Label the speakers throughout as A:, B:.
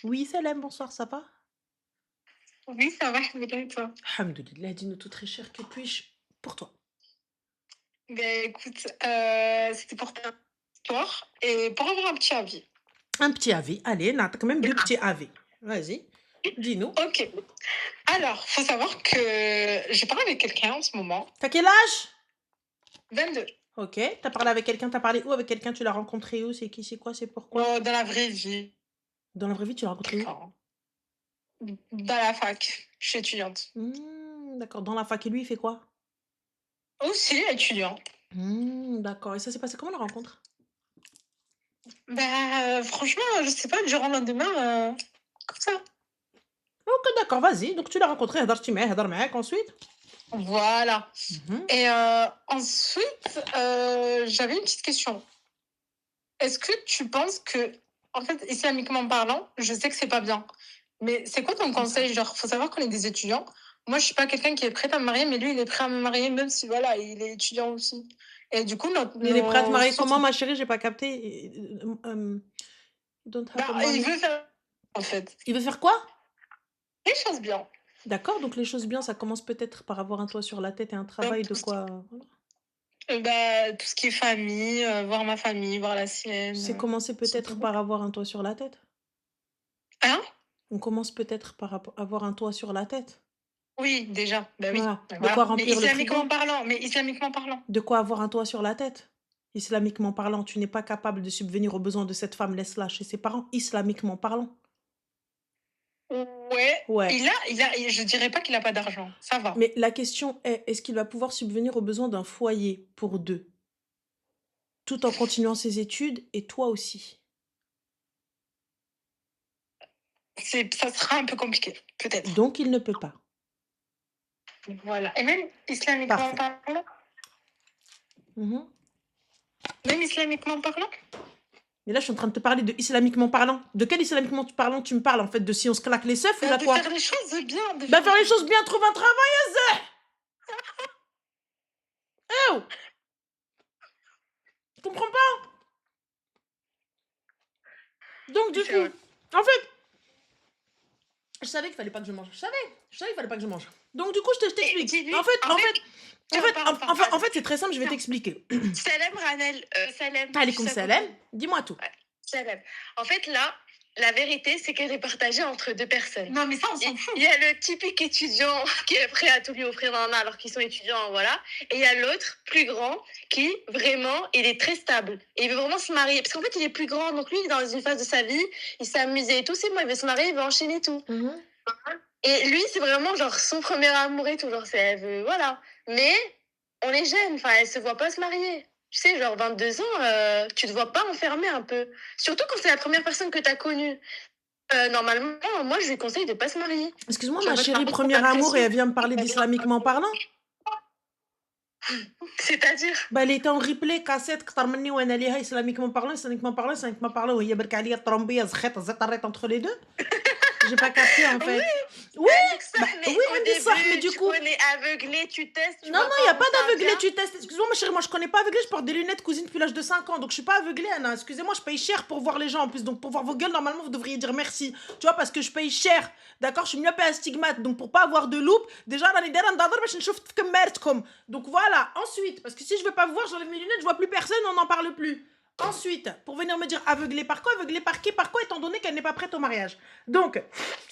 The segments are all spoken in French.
A: Oui, Salem, bonsoir, ça va?
B: Oui, ça va, alhamdoulilah et toi?
A: Alhamdoulilah, dis-nous tout très cher, que puis-je pour toi?
B: Ben écoute, c'était pour ta histoire et pour avoir un petit avis.
A: Un petit avis, allez, on a quand même deux petits avis. Vas-y, dis-nous.
B: OK. Alors, faut savoir que j'ai parlé avec quelqu'un en ce moment,
A: T'as quel âge?
B: 22,
A: Ok, t'as parlé avec quelqu'un, t'as parlé où avec quelqu'un, tu l'as rencontré où, c'est qui, c'est quoi, c'est pourquoi?
B: dans la vraie vie,
A: Dans la vraie vie, tu l'as rencontré où?
B: enfin, dans la fac. Je suis étudiante.
A: D'accord, dans la fac, et lui, il fait quoi?
B: Aussi étudiant.
A: D'accord, et ça s'est passé comment la rencontre?
B: Franchement, je sais pas, du jour au lendemain, comme ça.
A: Ok, d'accord, vas-y, donc tu l'as rencontré, هضرتي معاه, ensuite?
B: Voilà.
A: Mhm.
B: Et ensuite, j'avais une petite question. Est-ce que tu penses que, en fait, islamiquement parlant, je sais que c'est pas bien, mais c'est quoi ton
A: Comme ça.
B: conseil? Genre, faut savoir qu'on est des étudiants. Moi, je suis pas quelqu'un qui est prêt à me marier, mais lui, il est prêt à me marier, même si, voilà, il est étudiant aussi. Et du coup,
A: Il est prêt à te marier
B: suite,
A: comment, ma chérie? J'ai pas capté. Don't have a
B: il
A: money.
B: veut faire, en fait,
A: Il veut faire quoi?
B: les choses bien.
A: D'accord, donc les choses bien, ça commence peut-être par avoir un toit sur la tête et un travail de
B: Tout,
A: quoi, voilà.
B: tout ce qui est famille, voir ma famille, voir la
A: C'est
B: sienne.
A: commencer
B: C'est
A: peut-être
B: tout.
A: par avoir un toit sur la tête.
B: Hein?
A: On commence peut-être par avoir un toit sur la tête.
B: Oui, déjà, bah oui,
A: Voilà,
B: bah
A: de quoi
B: voilà.
A: remplir le frigo,
B: Mais islamiquement parlant.
A: de quoi avoir un toit sur la tête. Islamiquement parlant, tu n'es pas capable de subvenir aux besoins de cette femme, laisse-la chez ses parents, islamiquement parlant.
B: Ouais,
A: Ouais,
B: je dirais pas qu'il a pas d'argent, ça va.
A: mais la question est, est-ce qu'il va pouvoir subvenir aux besoins d'un foyer pour 2, tout en continuant ses études et toi aussi?
B: Ça sera un peu compliqué, peut-être.
A: Donc il ne peut pas.
B: Voilà. Et même islamiquement
A: Parfait.
B: parlant,
A: Mmh.
B: même islamiquement parlant,
A: Mais là, je suis en train de te parler de islamiquement parlant. De quel islamiquement parlant tu me parles, en fait? De si on se claque les seufs ou là
B: de faire
A: quoi?
B: les choses bien, de
A: Bah,
B: faire les
A: faire les
B: choses
A: choses
B: bien.
A: bien, trouve un travail, Azza! Oh! Tu comprends pas? Donc
B: Oui,
A: du
B: c'est
A: coup,
B: vrai.
A: en fait, je savais qu'il fallait pas que je mange. Je savais qu'il fallait pas que je mange. Donc du coup, je
B: Et
A: t'explique.
B: dis-lui,
A: En fait
B: en
A: en
B: fait,
A: fait en fait
B: pardon, pardon,
A: en
B: vas-y.
A: fait, c'est très simple, je vais
B: Non,
A: t'expliquer.
B: Salem Ranel, Salem, tu
A: Alaykoum
B: sais
A: salam,
B: compris.
A: dis-moi tout.
B: Ouais, Salem. En fait, là, la vérité, c'est qu'elle est partagée entre deux personnes. Non, mais ça, on s'en fout. Il y a le typique étudiant qui est prêt à tout lui offrir dans la main alors qu'ils sont étudiants, voilà. Et il y a l'autre, plus grand, qui, vraiment, il est très stable. Et il veut vraiment se marier. Parce qu'en fait, il est plus grand, donc lui, il est dans une phase de sa vie, il s'est amusé et tout. C'est moi, il veut se marier, il veut enchaîner tout.
A: Mhm.
B: Et lui, c'est vraiment genre son premier amour et tout. Genre, elle veut, voilà. Mais on est jeune, enfin, elle se voit pas se marier. Tu sais, genre 22 ans, tu te vois pas enfermé un peu. Surtout quand c'est la première personne que tu as connue. Normalement, moi, je lui conseille de pas se marier.
A: Excuse-moi,
B: Genre,
A: ma
B: de se
A: chérie,
B: marier pour
A: premier
B: la
A: amour, et
B: pression.
A: elle vient me parler d'islamiquement parlant?
B: C'est-à-dire,
A: Bah, elle était en replay cassette كتر مني وأنا ليها islamiquement parlant وهي برك عليا الطرمبية زخيط زطريت entre les deux. J'ai pas capté en
B: oui,
A: fait. Oui,
B: Alex,
A: bah
B: mais
A: oui,
B: au
A: عندي الصح, mais
B: début,
A: du
B: tu
A: coup,
B: connais aveuglé, tu testes, tu
A: non,
B: vois
A: non, il y
B: pas
A: a
B: où
A: pas
B: ça
A: d'aveuglé,
B: vient.
A: tu testes. Excuse-moi, ma chérie, moi je connais pas aveuglé, je porte des lunettes cousine depuis l'âge de 5 ans, donc je suis pas aveuglée, Anna. Excusez-moi, je paye cher pour voir les gens en plus, donc pour voir vos gueules, normalement vous devriez dire merci. Tu vois, parce que je paye cher, d'accord, je suis myope et astigmate, donc pour pas avoir de loupe, déjà, راني دايرة نضرب باش نشوف كمارتكم. Donc voilà, ensuite, parce que si je veux pas vous voir, j'enlève mes lunettes, je vois plus personne, on n'en parle plus. Ensuite, pour venir me dire aveuglée par quoi, aveuglée par qui, par quoi, étant donné qu'elle n'est pas prête au mariage. Donc,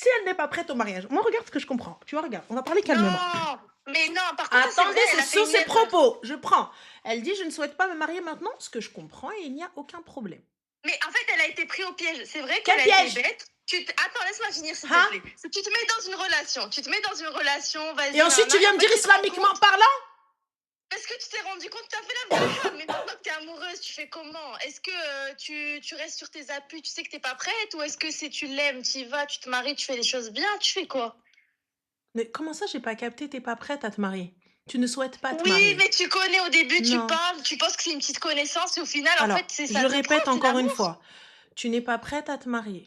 A: si elle n'est pas prête au mariage, moi regarde ce que je comprends. Tu vois, regarde, on va parler calmement.
B: Non, mais non, par contre, ça c'est vrai,
A: Attendez,
B: elle
A: c'est
B: a fait
A: sur
B: une
A: ses
B: erreur.
A: propos. Je prends. Elle dit: «Je ne souhaite pas me marier maintenant», ce que je comprends et il n'y a aucun problème.
B: Mais en fait, elle a été prise au piège. C'est vrai
A: Quel
B: qu'elle a été
A: piège?
B: bête. Attends, laisse-moi finir, s'il te
A: Hein?
B: plaît. Si tu te mets dans une relation,
A: Et
B: vas-y,
A: ensuite,
B: nana,
A: tu
B: et
A: viens
B: en
A: me
B: fait,
A: dire
B: tu te rends
A: islamiquement
B: compte,
A: parlant?
B: parce que tu t'es rendu compte que tu as fait la même chose, mais maintenant que tu es amoureuse, tu fais comment? Est-ce que tu restes sur tes appuis, tu sais que tu n'es pas prête, ou est-ce que c'est tu l'aimes, tu y vas, tu te maries, tu fais les choses bien, tu fais quoi?
A: Mais comment ça, j'ai pas capté? Tu pas prête à te marier? Tu ne souhaites pas te
B: Oui,
A: marier?
B: mais tu connais au début, tu
A: Non.
B: parles, tu penses que c'est une petite connaissance, et au final, en fait,
A: Alors,
B: ça
A: je
B: te prend,
A: répète
B: c'est
A: encore une
B: l'amour.
A: fois, tu n'es pas prête à te marier.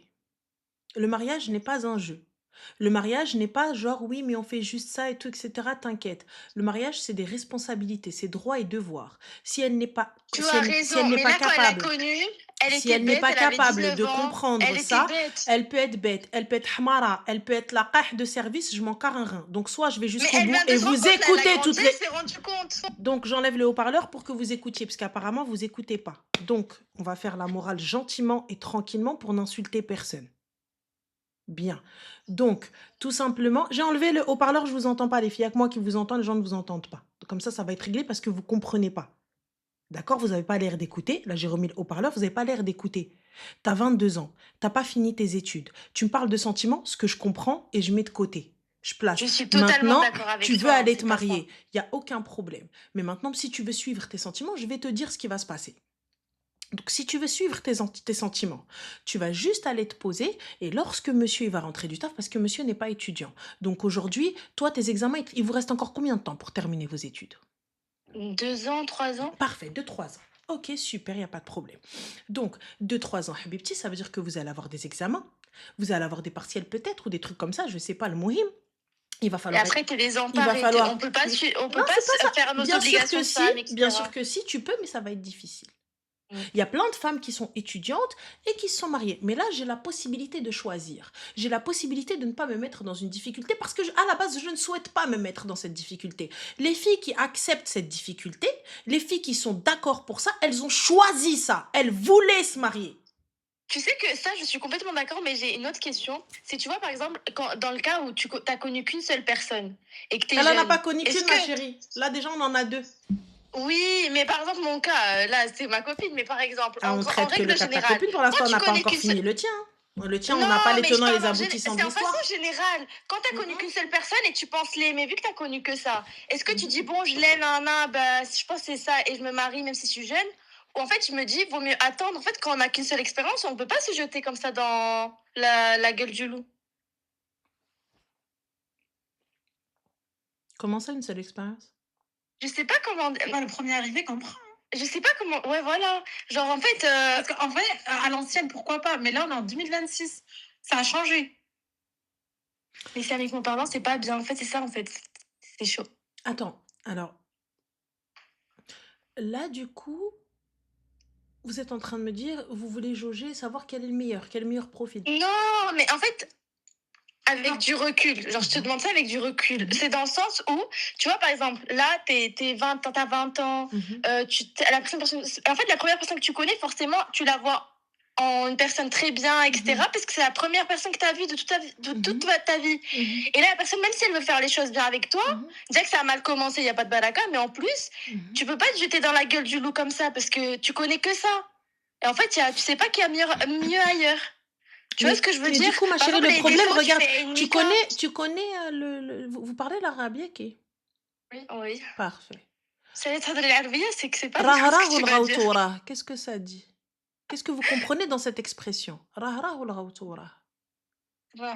A: Le mariage n'est pas un jeu. Le mariage n'est pas genre: «Oui, mais on fait juste ça et tout et cetera», t'inquiète. Le mariage, c'est des responsabilités, c'est droits et devoirs. Si elle n'est pas
B: Tu
A: si
B: as
A: elle si elle
B: raison,
A: n'est
B: mais
A: pas
B: là, quand elle l'a
A: capable
B: connu, Elle
A: Si
B: était
A: elle n'est
B: bête,
A: pas
B: elle avait
A: capable
B: 19
A: de
B: ans.
A: comprendre
B: Elle était
A: ça,
B: bête.
A: elle peut être bête, elle peut être hamara, elle peut être la qah de service, je m'en carre un rein. Donc soit je vais
B: Mais
A: jusqu'au
B: elle
A: bout
B: vient
A: et
B: de se rendre
A: vous
B: compte, là, elle a
A: écoutez
B: grandi,
A: toutes
B: elle
A: les...
B: s'est rendue compte.
A: Donc j'enlève le haut-parleur pour que vous écoutiez, parce qu'apparemment vous écoutez pas. Donc on va faire la morale gentiment et tranquillement pour n'insulter personne. Bien. Donc, tout simplement, j'ai enlevé le haut-parleur, je vous entends pas, les filles. Il y a que moi qui vous entends, les gens ne vous entendent pas. Comme ça va être réglé parce que vous comprenez pas. D'accord? Vous n'avez pas l'air d'écouter. Là, j'ai remis le haut-parleur, vous n'avez pas l'air d'écouter. Tu as 22 ans, tu n'as pas fini tes études. Tu me parles de sentiments, ce que je comprends et je mets de côté. Je place.
B: Je suis totalement
A: Maintenant,
B: d'accord avec
A: tu veux
B: toi,
A: aller
B: c'est
A: te
B: pas ça.
A: marier. Il n'y a aucun problème. Mais maintenant, si tu veux suivre tes sentiments, je vais te dire ce qui va se passer. Donc, si tu veux suivre tes sentiments, tu vas juste aller te poser et lorsque monsieur il va rentrer du taf, parce que monsieur n'est pas étudiant. Donc, aujourd'hui, toi, tes examens, il vous reste encore combien de temps pour terminer vos études?
B: 2 ans, 3 ans.
A: Parfait, 2-3 ans. Ok, super, il n'y a pas de problème. Donc, 2-3 ans, Habibti, ça veut dire que vous allez avoir des examens, vous allez avoir des partiels peut-être ou des trucs comme ça, je ne sais pas, le mohim. Il va
B: Et
A: falloir...
B: après, t'es
A: il va
B: désemparé.
A: falloir...
B: On peut pas, on peut
A: Non,
B: pas
A: c'est pas ça.
B: faire nos
A: Bien sûr
B: obligations
A: que
B: de
A: si,
B: femmes, etc.
A: bien sûr que si, tu peux, mais ça va être difficile. Il y a plein de femmes qui sont étudiantes et qui se sont mariées. Mais là, j'ai la possibilité de choisir. J'ai la possibilité de ne pas me mettre dans une difficulté parce que, à la base, je ne souhaite pas me mettre dans cette difficulté. Les filles qui acceptent cette difficulté, les filles qui sont d'accord pour ça, elles ont choisi ça. Elles voulaient se marier.
B: Tu sais que ça, je suis complètement d'accord, mais j'ai une autre question. C'est, tu vois, par exemple, dans le cas où tu n'as connu qu'une seule personne et que tu es
A: Elle
B: jeune...
A: n'en a pas connu qu'une, ma chérie. Là, déjà, on en a 2.
B: Oui, mais par exemple, mon cas, là, c'est ma copine, mais par exemple,
A: on
B: en
A: traite que
B: règle
A: le cas de ta
B: générale...
A: copine, pour l'instant, on n'a pas encore
B: qu'une
A: fini le tien. Le tien,
B: non,
A: on n'a pas les
B: mais
A: tenants et les
B: c'est
A: aboutissants de
B: en
A: l'histoire.
B: façon générale. Quand tu n'as connu qu'une seule personne et tu penses l'aimer, vu que tu n'as connu que ça, est-ce que tu dis, bon, je l'aime, bah, je pense que c'est ça, et je me marie même si je suis jeune? Ou en fait, je me dis, vaut mieux attendre. En fait, quand on n'a qu'une seule expérience, on ne peut pas se jeter comme ça dans la gueule du loup.
A: Comment ça, une seule expérience?
B: Je sais pas comment...
C: le premier arrivé comprend.
B: Je sais pas comment... Ouais, voilà. Genre, en fait...
C: Parce qu'en vrai, à l'ancienne, pourquoi pas? Mais là, on est en 2026. Ça a changé.
B: Mais islamiquement parlant, c'est pas bien. En fait, c'est ça, en fait. C'est chaud.
A: Attends, alors... Là, du coup... Vous êtes en train de me dire, vous voulez jauger, savoir quel est le meilleur profil.
B: Non, mais en fait... Avec du recul. Genre, je te demande ça avec du recul. C'est dans le sens où, tu vois, par exemple, là, t'as 20 ans, la première personne que tu connais, forcément, tu la vois en une personne très bien, etc. Parce que c'est la première personne que tu as vue de toute ta vie. Et là, la personne, même si elle veut faire les choses bien avec toi, déjà que ça a mal commencé, il n'y a pas de baraka, mais en plus, tu peux pas te jeter dans la gueule du loup comme ça parce que tu connais que ça. Et en fait, tu sais pas qu'il y a mieux ailleurs. Tu vois ce que je veux dire?
A: Du coup, ma chérie,
B: exemple,
A: le problème, regarde, tu
B: Nika.
A: connais vous parlez l'arabe qui?
B: Oui.
A: Parfait.
B: C'est que c'est pas ce que tu vas dire.
A: Qu'est-ce que ça dit? Qu'est-ce que vous comprenez dans cette expression? Rahra ou l'ghawtoura? Non,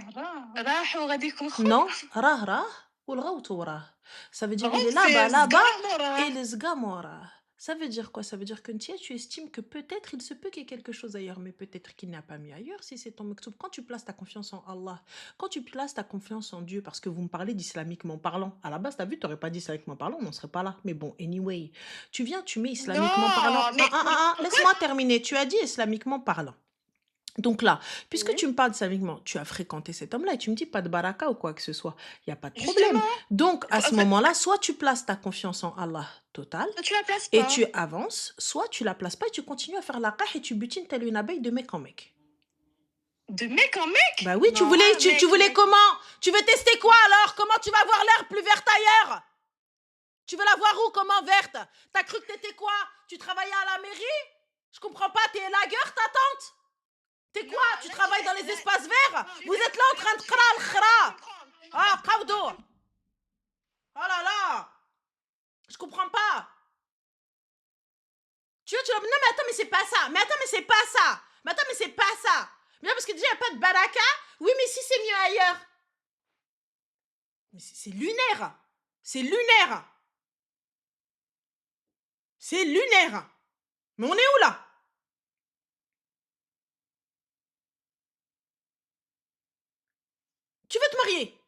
A: rahra ou l'ghawtoura. Ça veut dire il est là-bas et les zgamora. Ça veut dire quoi? Ça veut dire que tu estimes que peut-être il se peut qu'il y ait quelque chose ailleurs, mais peut-être qu'il n'y a pas mieux ailleurs si c'est ton mektoub. Quand tu places ta confiance en Allah, quand tu places ta confiance en Dieu, parce que vous me parlez d'islamiquement parlant, à la base, t'as vu, t'aurais pas dit islamiquement parlant, on n'en serait pas là. Mais bon, anyway, tu viens, tu mets islamiquement parlant. Laisse-moi terminer. Tu as dit islamiquement parlant. Donc là, puisque tu me parles islamiquement, tu as fréquenté cet homme-là et tu me dis pas de baraka ou quoi que ce soit, il n'y a pas de problème.
B: Justement.
A: Donc, à ce moment-là, soit tu places ta confiance en Allah totale
B: Tu la places pas.
A: et tu avances, soit tu la places pas et tu continues à faire la qah et tu butines telle une abeille de mec en mec.
B: De mec en mec?
A: Bah oui, tu voulais comment? Tu veux tester quoi alors? Comment tu vas voir l'herbe plus verte ailleurs? Tu veux la voir où? Comment verte? T'as cru que t'étais quoi? Tu travaillais à la mairie? Je comprends pas, t'es lagueur, ta tante? T'es quoi? Tu travailles dans les espaces verts? Vous êtes là en train de khra. Ah, qawdo. Oh là là. Je comprends pas. Non mais attends, mais c'est pas ça. Mais c'est pas ça. Mais parce que déjà, il n'y a pas de baraka. Oui, mais si c'est mieux ailleurs. Mais c'est lunaire. C'est lunaire. Mais on est où là? Tu veux te marier?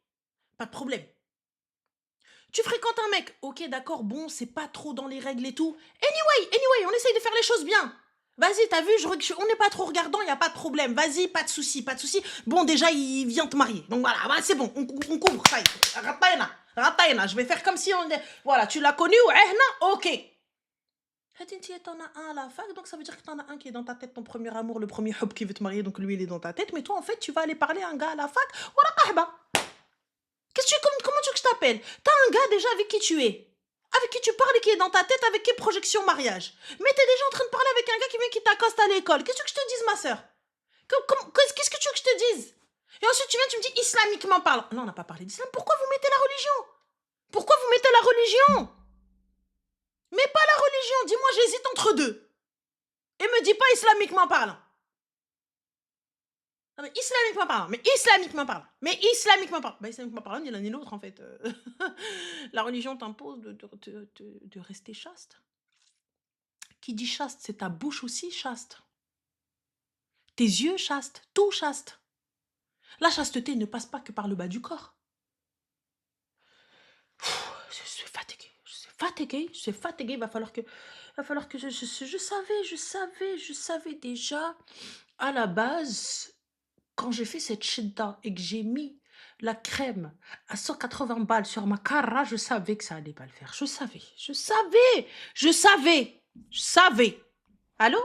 A: Pas de problème. Tu fréquentes un mec? Ok, d'accord, bon, c'est pas trop dans les règles et tout. Anyway, on essaye de faire les choses bien. Vas-y, t'as vu, on n'est pas trop regardant, il n'y a pas de problème. Vas-y, pas de souci, pas de souci. Bon, déjà, il vient te marier. Donc voilà, bah, c'est bon, on couvre, ça y est. Rataïna. Je vais faire comme si on... Voilà, tu l'as connu, ouais, ok. T'en as un à la fac, donc ça veut dire que t'en as un qui est dans ta tête, ton premier amour, le premier hub qui veut te marier, donc lui, il est dans ta tête. Mais toi, en fait, tu vas aller parler à un gars à la fac. Voilà, kahba. Comment tu veux que je t'appelle? T'as un gars déjà avec qui tu es. Avec qui tu parles et qui est dans ta tête, avec qui projection mariage. Mais t'es déjà en train de parler avec un gars qui t'accoste à l'école. Qu'est-ce que je te dise, ma sœur? Qu'est-ce que tu veux que je te dise? Et ensuite, tu me dis islamiquement parlant. Non, on n'a pas parlé d'islam. Pourquoi vous mettez la religion? Pourquoi vous mettez la religion? Mais pas la religion. Dis-moi, j'hésite entre deux. Et me dis pas islamiquement parlant. Non, mais islamiquement parlant. Bah, islamiquement parlant, ni l'un ni l'autre, en fait. La religion t'impose de rester chaste. Qui dit chaste, c'est ta bouche aussi chaste. Tes yeux chastes, tout chaste. La chasteté ne passe pas que par le bas du corps. Je suis fatiguée. Il va falloir que je savais déjà à la base, quand j'ai fait cette shidda et que j'ai mis la crème à 180 balles sur ma cara, je savais que ça allait pas le faire. Je savais. Allô?